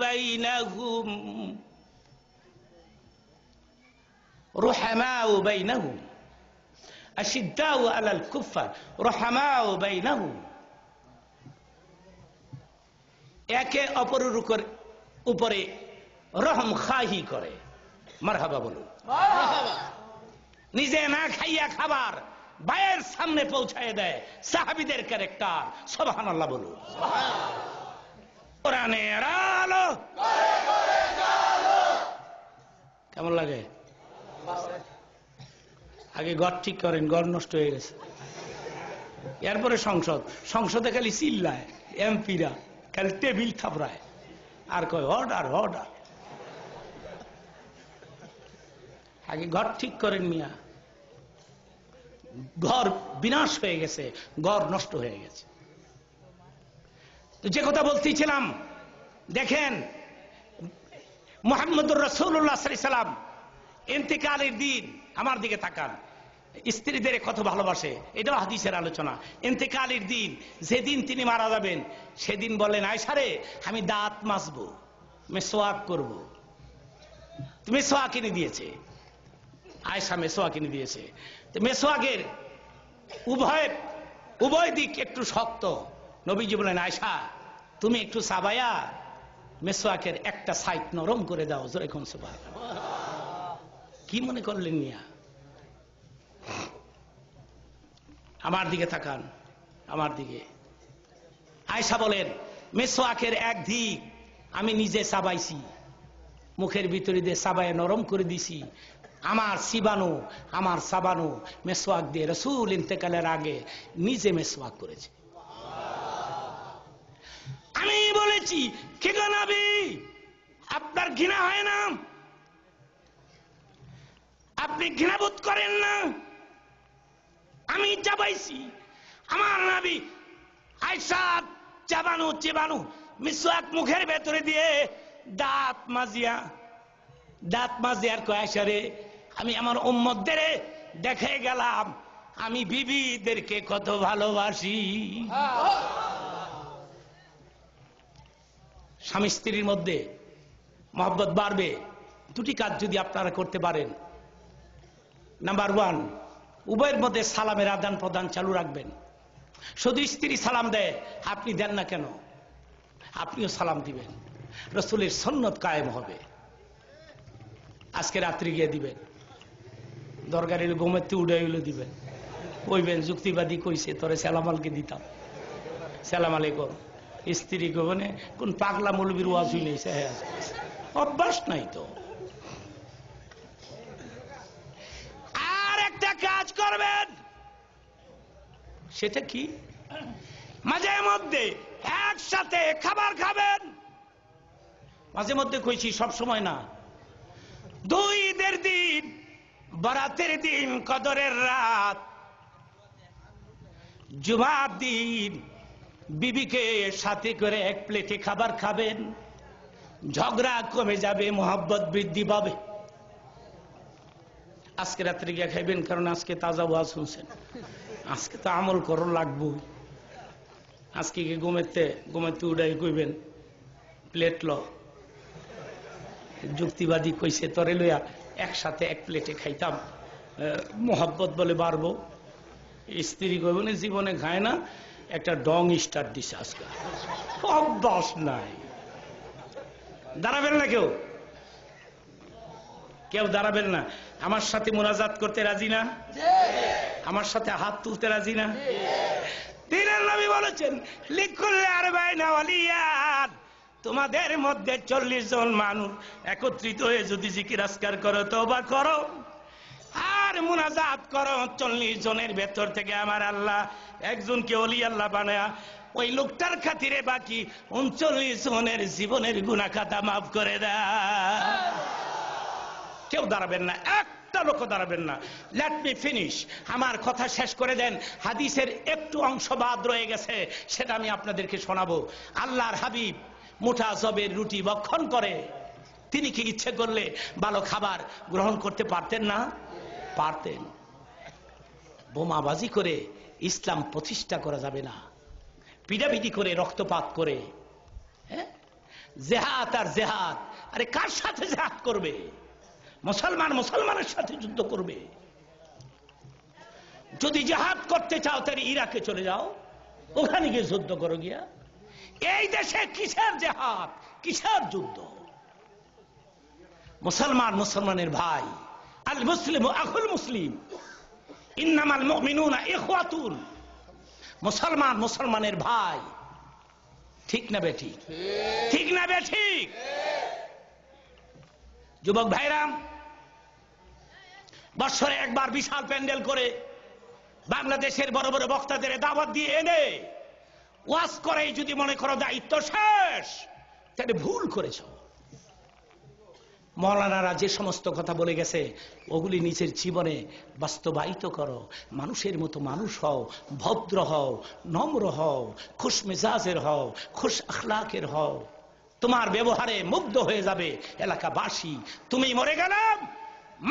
বাইনাহুম রুহামাউ বাইনাহুম আশিদ্দাউ আলাল কুফফার রুহামাউ বাইনাহুম। একে অপরের উপরে রহম খাহি করে। মারহাবা বলুন। নিজে না খাইয়া খাবার ভাইয়ের সামনে পৌঁছায় দেয় সাহাবীদের ক্যারেক্টার। সুবহানাল্লাহ বলুন। কোরআনের আলো কেমন লাগে? আগে ঘর ঠিক করেন, ঘর নষ্ট হয়ে গেছে। এরপরে সংসদে খালি চিল্লায়, এমপিরা খালি টেবিল থাপড়ায় আর কয় অর্ডার অর্ডার। আগে ঘর ঠিক করেন মিয়া। ঘর বিনাশ হয়ে গেছে, ঘর নষ্ট হয়ে গেছে। তো যে কথা বলতেছিলাম, দেখেন মুহাম্মদুর রাসূলুল্লাহ সাল্লাল্লাহু আলাইহি সাল্লাম ইন্তেকালের দিন, আমার দিকে তাকান, স্ত্রীদের কত ভালোবাসে, এটাও হাদিসের আলোচনা। ইন্তেকালের দিন, যেদিন তিনি মারা যাবেন, সেদিন বলেন আয়েশা রে, আমি দাঁত মাজবো, মেসওয়াক করব। মেসওয়াক কিনে দিয়েছে আয়েশা, মেসওয়াক কিনে দিয়েছে। তো মেসওয়াকের উভয় দিক একটু শক্ত। নবীজি বলেন আয়েশা, তুমি একটু সাবায়া মেসওয়াকের একটা সাইড নরম করে দাও। যেরকম সুবহানাল্লাহ। কি মনে করলেন মিয়া? আমার দিকে তাকান, আমার দিকে। আয়েশা বলেন মেসওয়াকের এক দিক আমি নিজে সাবাইছি, মুখের ভিতরে দিয়ে সাবায়ে নরম করে দিছি। আমার সাবানু মেসওয়াক দিয়ে রাসূল ইন্তেকালের আগে নিজে মেসওয়াক করেছে। আমি বলেছি কে গো নবী, আপনার ঘৃণা হয় না? আপনি ঘৃণাবোধ করেন না? আমি চাবাইছি, আমার নবী আয়েশা চেবানো মিসওয়াক মুখের ভেতরে দিয়ে দাঁত মাজিয়ার কয় আয়েশা রে, আমি আমার উম্মতদের দেখে গেলাম আমি বিবিদেরকে কত ভালোবাসি। স্বামী স্ত্রীর মধ্যে মহব্বত বাড়বে দুটি কাজ যদি আপনারা করতে পারেন। নাম্বার 1, উভয়ের মধ্যে সালামের আদান প্রদান চালু রাখবেন। শুধু স্ত্রী সালাম দেয়, আপনি দেন না কেন? আপনিও সালাম দিবেন। রাসূলের সুন্নাত কায়েম হবে। আজকে রাত্রি গিয়ে দিবেন, দরকার হলে ঘুমাতে উড়ে হইলে দিবেন। কইবেন যুক্তিবাদী কইছে তোরে সালাম আলকে দিতাম, সালাম আলাইকুম। স্ত্রী গোবনে কোন পাগলা মৌলবীর ওয়াজ হইলেছে, অভ্যাস নাই তো। আর একটা কাজ করবেন, সেটা কি? মাঝে মধ্যে একসাথে খাবার খাবেন। মাঝে মধ্যে কইছি, সব সময় না। 2 ঈদের দিন, বরাতের দিন, কদরের রাত, জুমার দিন বিবিকে সাথে করে এক প্লেটে খাবার খাবেন। ঝগড়া কমে যাবে, মহব্বত বৃদ্ধি পাবে। আজকে রাত্রে গিয়ে খাইবেন, কারণ আজকে তাজা ওয়াজ শুনছেন। আজকে তো আমল করো লাগবো। আজকে গিয়ে ঘুমাতে উড়াই কইবেন প্লেট ল, যুক্তিবাদী কইছে তরে লইয়া একসাথে এক প্লেটে খাইতাম, মহব্বত বলে বাড়বো। স্ত্রী কইবেন জীবনে খায় না, একটা ডং স্টার দিছে আজকে, অভ্যাস নাই। দাঁড়াবেন না কেউ দাঁড়াবেন না। আমার সাথে মুনাজাত করতে রাজি না? আমার সাথে হাত তুলতে রাজি না? দিনের নবী বলেছেন লিকুল্লি আরবাইনা ওয়ালিয়াত, তোমাদের মধ্যে 40 জন মানুষ একত্রিত হয়ে যদি জিকির আজকার করো, তওবা করো আর মুনাজাত করো, 40 জনের ভেতর থেকে আমার আল্লাহ একজনকে ওলি আল্লাহ বানায়া ওই লোকটার খাতিরে বাকি 39 জনের জীবনের গুনাহ খাতা মাফ করে দেয়। কেউ দাঁড়াবেন না, একটা লোক দাঁড়াবেন না। লেট মি ফিনিশ, আমার কথা শেষ করে দেন। হাদিসের একটু অংশ বাদ রয়ে গেছে, সেটা আমি আপনাদেরকে শোনাবো। আল্লাহর হাবিব মুঠা জবের রুটি ভক্ষণ করে, তিনি কি ইচ্ছে করলে ভালো খাবার গ্রহণ করতে পারতেন না? পারতেন। বোমাবাজি করে ইসলাম প্রতিষ্ঠা করা যাবে না, পিটাপিটি করে, রক্তপাত করে। জেহাদ আর জেহাদ, আরে কার সাথে জেহাদ করবে? মুসলমান মুসলমানের সাথে যুদ্ধ করবে। যদি জেহাদ করতে চাও তাহলে ইরাকে চলে যাও, ওখানে গিয়ে যুদ্ধ করো গিয়া। এই দেশে কিসের জেহাদ, কিসের যুদ্ধ? মুসলমান মুসলমানের ভাই, আল মুসলিম আখুল মুসলিম, ইন্নামাল মুমিনুনা ইখওয়াতুন। মুসলমান মুসলমানের ভাই, ঠিক না বেঠিক? ঠিক না বেঠিক? যুবক ভাইরাম, বৎসরে একবার বিশাল প্যান্ডেল করে বাংলাদেশের বড় বড় বক্তাদের দাওয়াত দিয়ে এনে ওয়াজ করে যদি মনে করো দায়িত্ব শেষ, তাহলে ভুল করেছ। মৌলানারা যে সমস্ত কথা বলে গেছে ওগুলি নিজের জীবনে বাস্তবায়িত করো। মানুষের মতো মানুষ হও, ভদ্র হও, নম্র হও, খুশ মেজাজের হও, খুশ আখলাকের হও। তোমার ব্যবহারে মুগ্ধ হয়ে যাবে এলাকাবাসী। তুমি মরে গেলাম,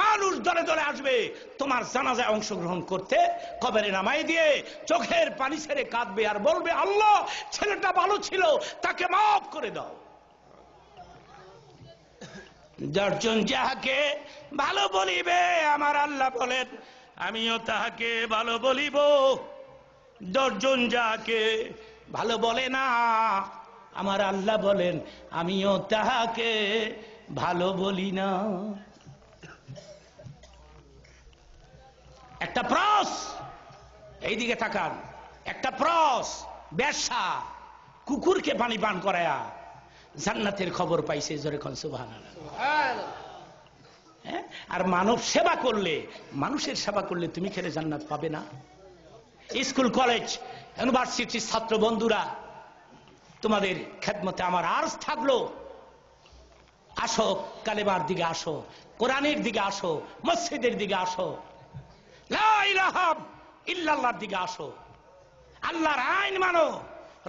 মানুষ দলে দলে আসবে তোমার জানাজায় অংশগ্রহণ করতে, কবরে নামাই দিয়ে চোখের পানি ছেড়ে কাঁদবে আর বলবে, আল্লাহ ছেলেটা ভালো ছিল, তাকে মাফ করে দাও। 10 জন যাহাকে ভালো বলিবে আমার আল্লাহ বলেন, আমিও তাহাকে ভালো বলিব। 10 জন যাহাকে ভালো বলে না আমার আল্লাহ বলেন, আমিও তাহাকে ভালো বলি না। একটা প্রস, এইদিকে তাকান, একটা প্রস বেশ্যা কুকুরকে পানি পান করায়া জান্নাতের খবর পাইছে, জোরে কোন সুবহানাল্লাহ। আর মানব সেবা করলে, মানুষের সেবা করলে তুমি খেলে জান্নাত পাবে না? স্কুল কলেজ ইউনিভার্সিটির ছাত্র বন্ধুরা, তোমাদের খেদমতে আমার আরজ থাকলো, আসো কালেমার দিকে আসো, কোরআনের দিকে আসো, মসজিদের দিকে আসো, লা ইলাহা ইল্লাল্লাহর দিকে আসো, আল্লাহর আইন মানো,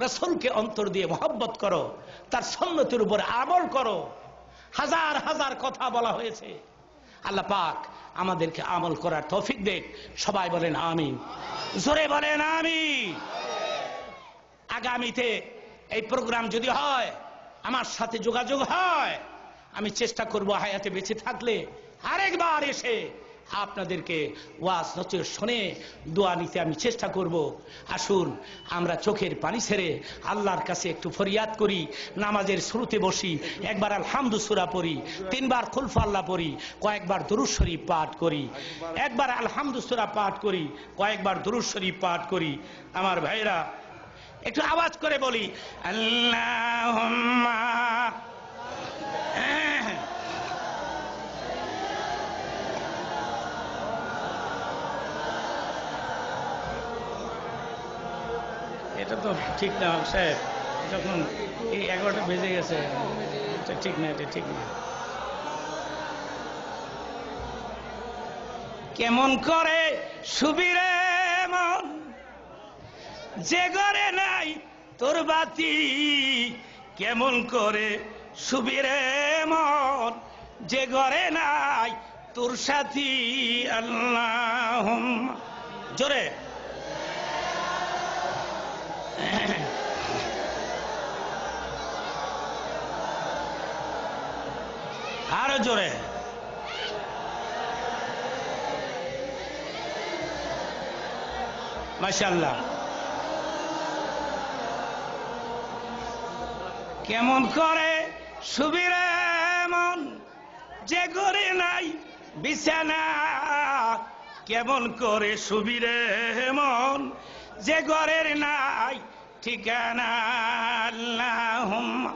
রাসূলকে অন্তর দিয়ে মহব্বত করো, তার সুন্নতের উপর আমল করো। হাজার হাজার কথা বলা হয়েছে, আল্লাহ পাক আমাদেরকে আমল করার তৌফিক দেন। সবাই বলেন আমিন, জোরে বলেন আমিন। আগামীতে এই প্রোগ্রাম যদি হয়, আমার সাথে যোগাযোগ হয়, আমি চেষ্টা করব হায়াতে বেঁচে থাকলে আরেকবার এসে আপনাদেরকে ওয়াজ নসিহত শুনে দোয়া নিতে আমি চেষ্টা করব। আসুন আমরা চোখের পানি ছেড়ে আল্লাহর কাছে একটু ফরিয়াদ করি, নামাজের শুরুতে বসি, একবার আলহামদু সূরা পড়ি, 3 বার কুল আল্লাহ পড়ি, কয়েকবার দুরূদ শরীফ পাঠ করি, একবার আলহামদু সূরা পাঠ করি, কয়েকবার দুরূদ শরীফ পাঠ করি। আমার ভাইরা একটু আওয়াজ করে বলি, আল্লাহুম্মা। এটা তো ঠিক না সাহেব, যখন এই 11টা বেজে গেছে, এটা ঠিক না, এটা ঠিক না। কেমন করে সুবিরে মন, যে ঘরে নাই তোর বাতি, কেমন করে সুবিরে মন, যে ঘরে নাই তোর সাথী। আল্লাহুম্মা, জোরে আরো জোরে, মাশাআল্লাহ। কেমন করে সুবিরে মন, যে ঘরে নাই বিছানা, কেমন করে সুবিরে মন, যে ঘরের নাই ঠিকানা। আল্লাহুম্মা,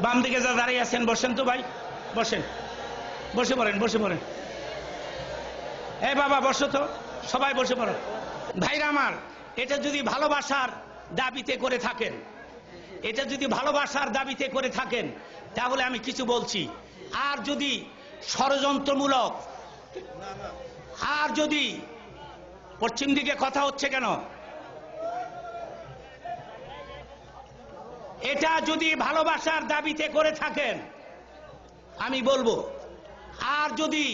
বাম দিকে যা দাঁড়িয়ে আছেন বসেন তো ভাই, বসেন, বসে পড়েন, বসে পড়েন। এ বাবা বসো তো, সবাই বসে পড়ো। ভাইরা আমার, এটা যদি ভালোবাসার দাবিতে করে থাকেন, এটা যদি ভালোবাসার দাবিতে করে থাকেন, তাহলে আমি কিছু বলছি। আর যদি ষড়যন্ত্রমূলক, আর যদি পশ্চিম দিকে কথা হচ্ছে কেন, এটা যদি ভালোবাসার দাবিতে করে থাকেন, আমি বলবো, আর যদি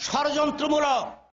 ষড়যন্ত্রমূলক